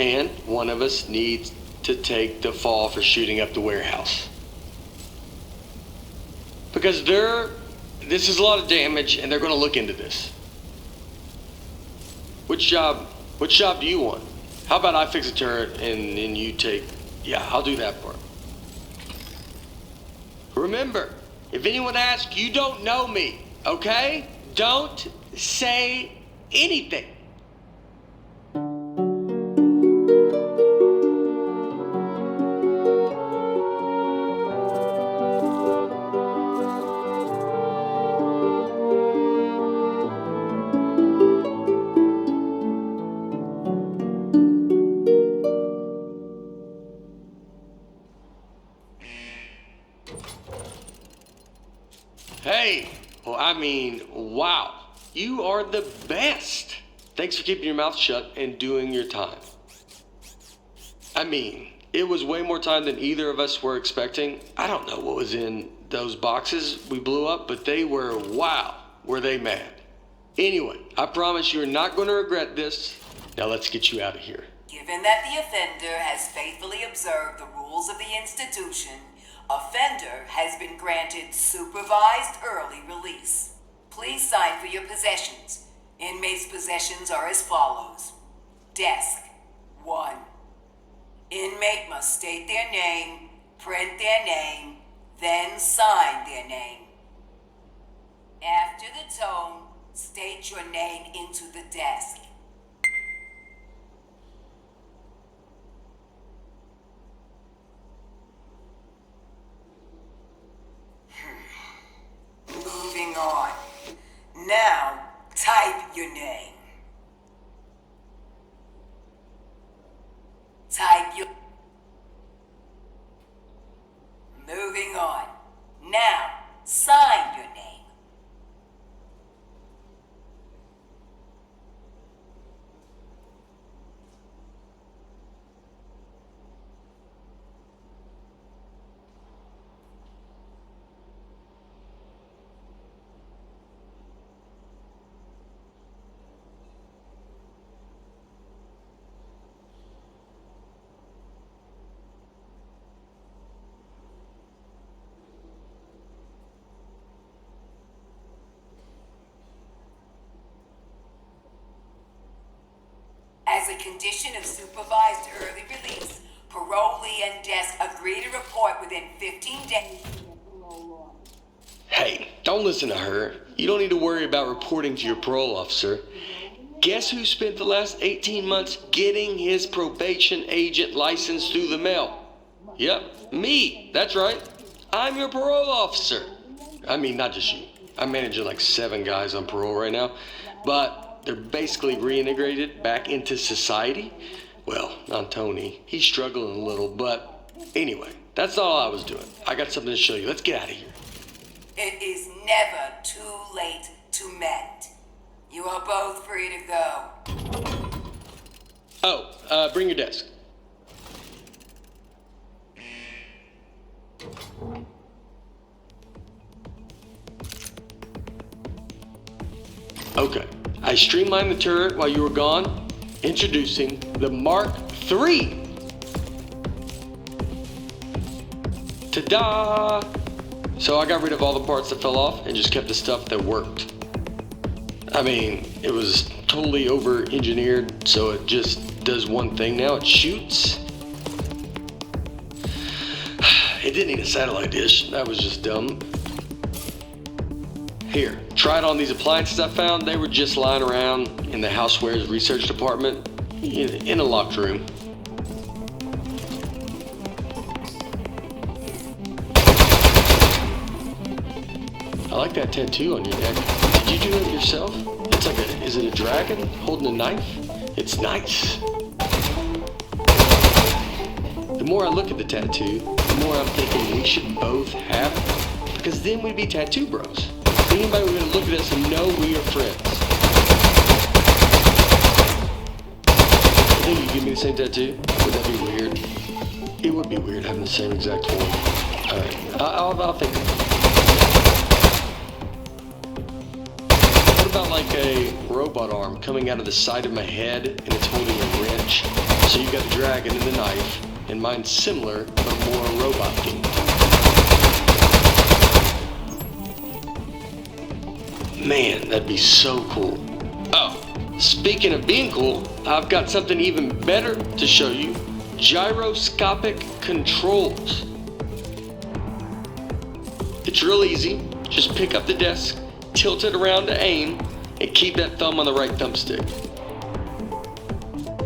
and one of us needs to take the fall for shooting up the warehouse. Because this is a lot of damage, and they're going to look into this. Which job do you want? How about I fix a turret and then you take... Yeah, I'll do that part. Remember, if anyone asks, you don't know me, okay? Don't say anything. Hey, well, I mean, wow. You are the best. Thanks for keeping your mouth shut and doing your time. I mean, it was way more time than either of us were expecting. I don't know what was in those boxes we blew up, but they were, wow, were they mad. Anyway, I promise you're not going to regret this. Now let's get you out of here. Given that the offender has faithfully observed the rules of the institution, offender has been granted supervised early release. Please sign for your possessions. Inmates' possessions are as follows. Desk 1. Inmate must state their name, print their name, then sign their name. After the tone, state your name into the desk. Moving on. Now, type your name. Type your... Moving on. Now, sign your name. As a condition of supervised early release, parolee and desk agree to report within 15 days. Hey, don't listen to her. You don't need to worry about reporting to your parole officer. Guess who spent the last 18 months getting his probation agent license through the mail? Yep, me. That's right. I'm your parole officer. I mean, not just you. I'm managing like 7 guys on parole right now, but they're basically reintegrated back into society. Well, not Tony. He's struggling a little, but anyway, that's all I was doing. I got something to show you. Let's get out of here. It is never too late to mend. You are both free to go. Oh, bring your desk. Okay. I streamlined the turret while you were gone, introducing the Mark III. Ta-da! So I got rid of all the parts that fell off and just kept the stuff that worked. I mean, it was totally over-engineered, so it just does one thing now. It shoots. It didn't need a satellite dish. That was just dumb. Here, try it on these appliances I found. They were just lying around in the housewares research department in a locked room. I like that tattoo on your neck. Did you do it yourself? It's like is it a dragon holding a knife? It's nice. The more I look at the tattoo, the more I'm thinking we should both have it, because then we'd be tattoo bros. Anybody would look at us and know we are friends. I think you give me the same tattoo? Would that be weird? It would be weird having the same exact form. Alright, I'll think of it. What about like a robot arm coming out of the side of my head and it's holding a wrench? So you got the dragon and the knife, and mine's similar, but more robot themed. Man, that'd be so cool. Oh, speaking of being cool, I've got something even better to show you. Gyroscopic controls. It's real easy. Just pick up the desk, tilt it around to aim, and keep that thumb on the right thumbstick.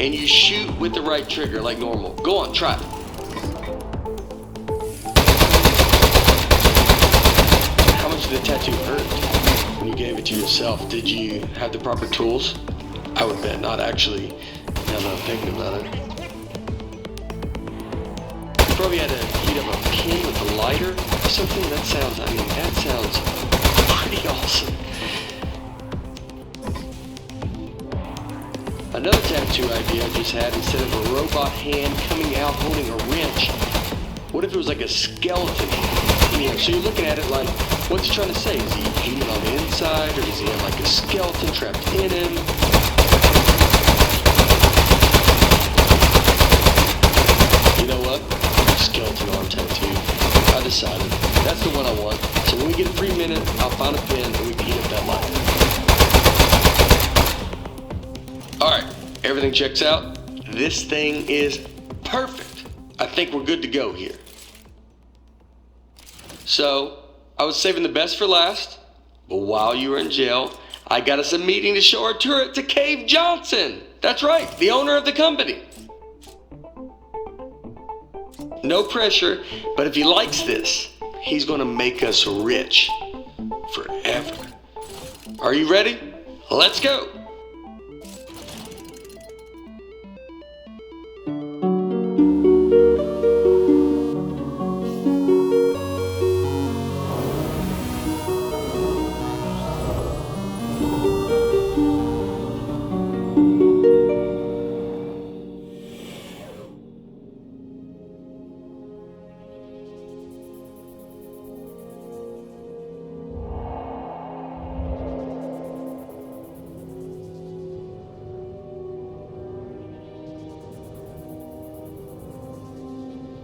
And you shoot with the right trigger like normal. Go on, try it. How much did the tattoo hurt when you gave it to yourself? Did you have the proper tools? I would bet not, actually, now that I'm thinking about it. You probably had to heat up a pin with a lighter or something. That sounds pretty awesome. Another tattoo idea I just had, instead of a robot hand coming out holding a wrench, what if it was like a skeleton hand? You know, so you're looking at it like, what's he trying to say? Is he human on the inside, or does he have like a skeleton trapped in him? You know what? Skeleton arm tattoo. I decided. That's the one I want. So when we get a free minute, I'll find a pen and we can heat up that light. Alright, everything checks out. This thing is perfect. I think we're good to go here. So, I was saving the best for last, but while you were in jail, I got us a meeting to show our turret to Cave Johnson. That's right, the owner of the company. No pressure, but if he likes this, he's gonna make us rich forever. Are you ready? Let's go.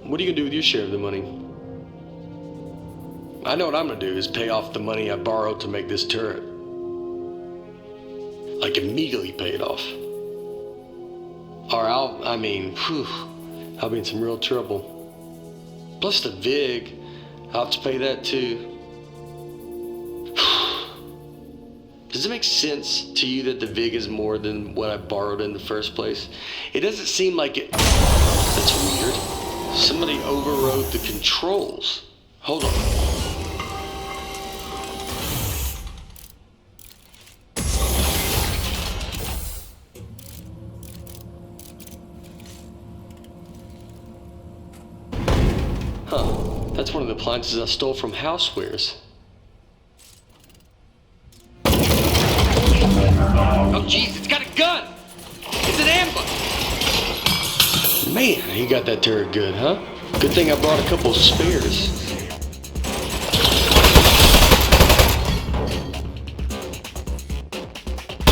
What are you gonna do with your share of the money? I know what I'm gonna do is pay off the money I borrowed to make this turret. Like immediately pay it off. Or I'll be in some real trouble. Plus the VIG, I'll have to pay that too. Does it make sense to you that the VIG is more than what I borrowed in the first place? It doesn't seem like it. That's weird. Somebody overrode the controls. Hold on. Huh. That's one of the appliances I stole from Housewares. Oh jeez, it's got a gun! It's an ambush! Man, he got that turret good, huh? Good thing I brought a couple spares.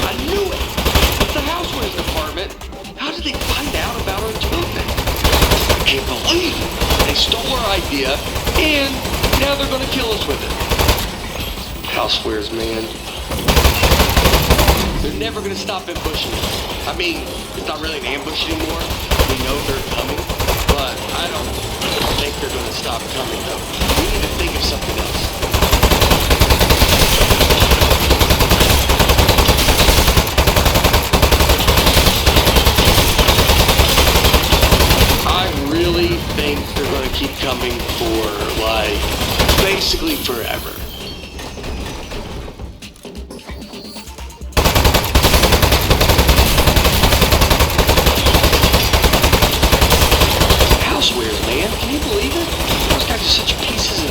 I knew it! It's the Housewares department! How did they find out about our token? I can't believe it! They stole our idea, and now they're gonna kill us with it. Housewares, man. They're never gonna stop ambushing us. I mean, it's not really an ambush anymore. We know they're coming, but I don't think they're gonna stop coming though. We need to think of something else. I really think they're gonna keep coming for, like, basically forever. Housewares, man. Can you believe it? Those guys are such pieces of...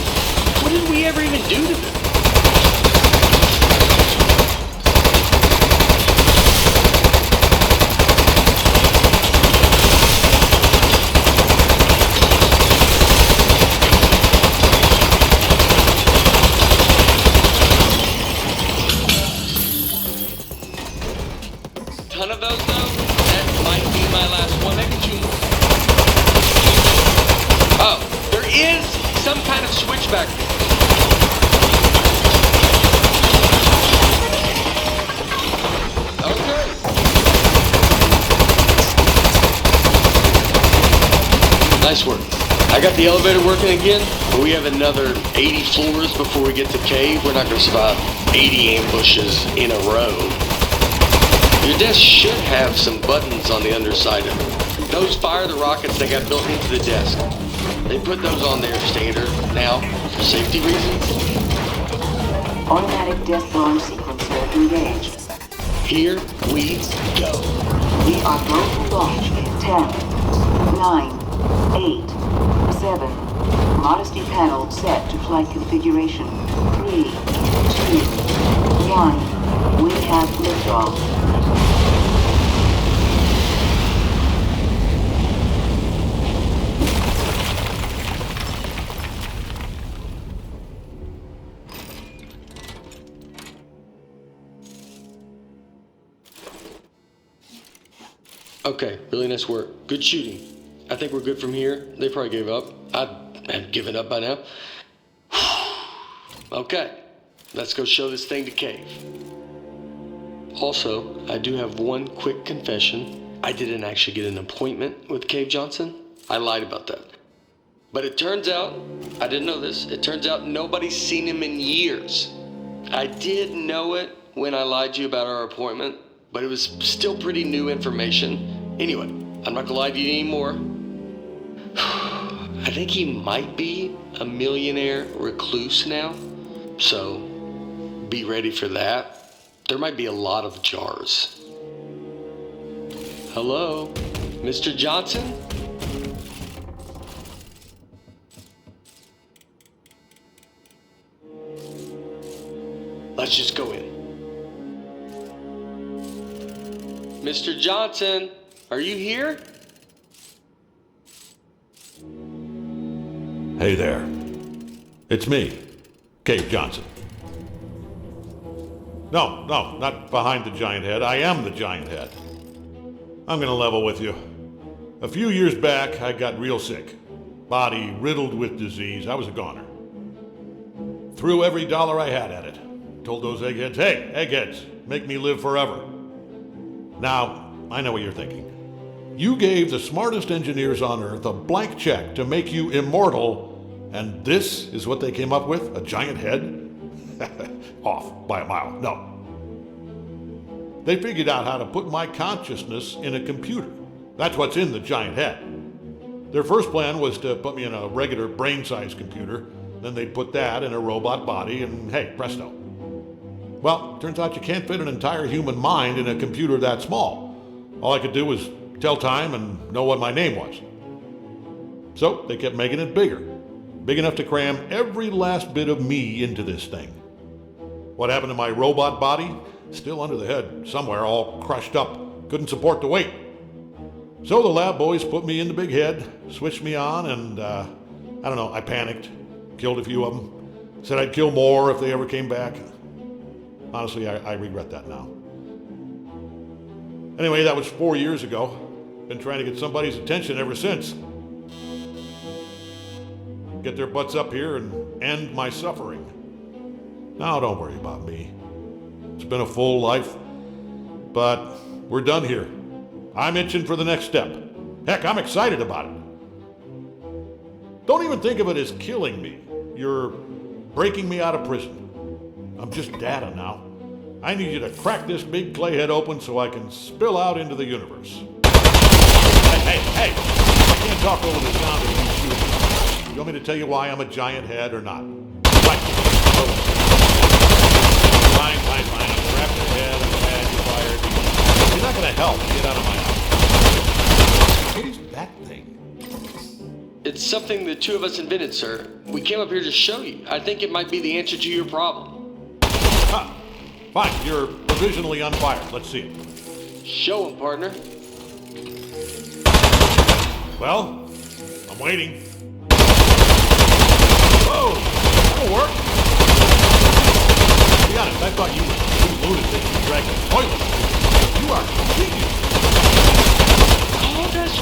What did we ever even do to them? back. Okay. Nice work. I got the elevator working again, but we have another 80 floors before we get to cave. We're not going to survive 80 ambushes in a row. Your desk should have some buttons on the underside of it. Those fire the rockets that got built into the desk. They put those on there standard now for safety reasons. Automatic desk alarm sequencer engaged. Here we go. We are going to launch in 10, 9, 8, 7. Modesty panel set to flight configuration. 3, 2, 1. We have liftoff. Okay, really nice work. Good shooting. I think we're good from here. They probably gave up. I'd have given up by now. Okay, let's go show this thing to Cave. Also, I do have one quick confession. I didn't actually get an appointment with Cave Johnson. I lied about that. But it turns out, I didn't know this, it turns out nobody's seen him in years. I did know it when I lied to you about our appointment, but it was still pretty new information. Anyway, I'm not gonna lie to you anymore. I think he might be a millionaire recluse now, so be ready for that. There might be a lot of jars. Hello, Mr. Johnson? Let's just go in. Mr. Johnson, are you here? Hey there. It's me, Cave Johnson. No, not behind the giant head. I am the giant head. I'm gonna level with you. A few years back, I got real sick. Body riddled with disease. I was a goner. Threw every dollar I had at it. Told those eggheads, hey, eggheads, make me live forever. Now, I know what you're thinking. You gave the smartest engineers on Earth a blank check to make you immortal, and this is what they came up with? A giant head? Off by a mile. No. They figured out how to put my consciousness in a computer. That's what's in the giant head. Their first plan was to put me in a regular brain-sized computer, then they'd put that in a robot body, and hey, presto. Well, turns out you can't fit an entire human mind in a computer that small. All I could do was tell time and know what my name was. So they kept making it bigger. Big enough to cram every last bit of me into this thing. What happened to my robot body? Still under the head, somewhere, all crushed up. Couldn't support the weight. So the lab boys put me in the big head, switched me on, and I don't know, I panicked. Killed a few of them. Said I'd kill more if they ever came back. Honestly, I regret that now. Anyway, that was 4 years ago. Been trying to get somebody's attention ever since. Get their butts up here and end my suffering. Now, don't worry about me. It's been a full life, but we're done here. I'm itching for the next step. Heck, I'm excited about it. Don't even think of it as killing me. You're breaking me out of prison. I'm just data now. I need you to crack this big clay head open so I can spill out into the universe. Hey! I can't talk over the sound of you shooting. You want me to tell you why I'm a giant head or not? Right. Fine. I'm trapped in the head. I'm mad. You're fired. You're not going to help. Get out of my house. What is that thing? It's something the two of us invented, sir. We came up here to show you. I think it might be the answer to your problem. Huh. Fine, you're provisionally on fire. Let's see it. Show him, partner. Well, I'm waiting. Whoa! That'll work. To be honest, I thought you were too lunatic to drag the toilet. You are genius. Called us